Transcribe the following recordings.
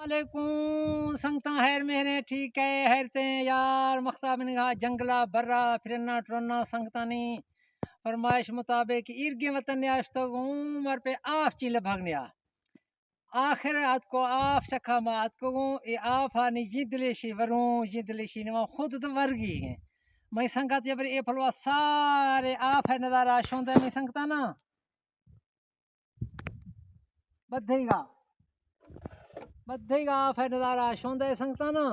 वालेकुम संगता हैर मेहरे ठीक है हैरते यार मख्ता बिन जंगला बर्रा फिरना टुरना संगतानी फरमाइश मुताबिक इर्गे वतन याश्तो उमर पे आफ चील भागनिया आखिर आत को आफ शखा मात को ये आफ आनी जिदलेशी वरू जिदलेशी नवा खुद तो वर्गी है मैं संगत जबर ए फलवा सारे आफ है नजारा शोंदा मैं संगता ना बधेगा बधेगा आफ है नजारा शोंदा संगता ना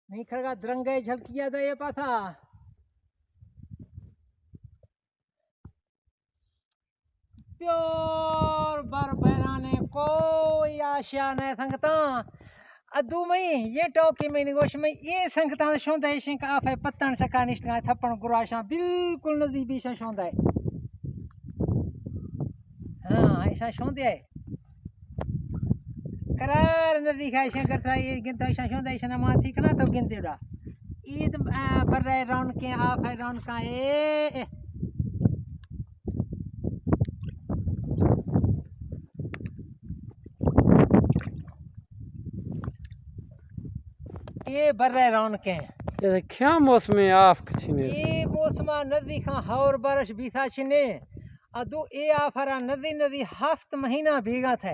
नहीं खरगा द्रंगे झलकिया दे ये पाथा प्योर बर बहराने कोई आशा नहीं संगता अदू मई ये टोकी में निगोश में ये संगता शोंदा है शिंक आफ है पत्तन सका निष्ठा थप्पण गुराशा बिल्कुल नदी बीशा शोंदा है हाँ ऐसा शोंदे है करार नदी खाए शंकर था ये गिनता ऐसा शोंदा ऐसा ना माथी कना तो गिनते उड़ा ईद पर रहे रौन के आफ है रौन का ये बर रहे रौन के ये क्या मौसम है आफ कछने ये मौसम नदी का हौर बारिश बीता छिने अदू ए आफरा नदी नदी हफ्त महीना भीगा था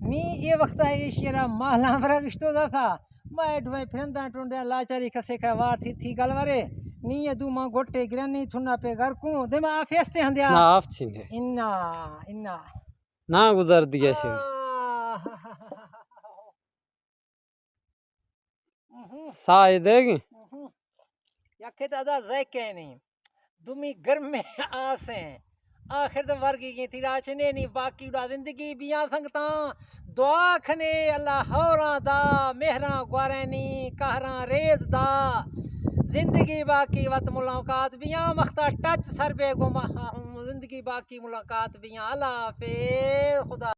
नी ये वक्त है ये शेरा महला भरा किस्तो था मैं ढोए फिरंदा टुंडा लाचारी कसे का वार थी गलवारे नी ये दू मां गोटे गिरनी थुना पे घर को दे मा फेस्ते हंदिया ना आफ छिने इन्ना इन्ना ना गुजर दिया छे साय देगी याखे दादा जैके नहीं दुमी गर्म में आसे आखिर तो वर्गी की तिरा चने नहीं बाकी उड़ा जिंदगी बिया संगता दुआ खने अल्लाह हौरा दा मेहरा ग्वारनी कहरा रेज दा जिंदगी बाकी वत मुलाकात बिया मख्ता टच सर पे गुमा जिंदगी बाकी मुलाकात बिया अल्लाह हाफिज खुदा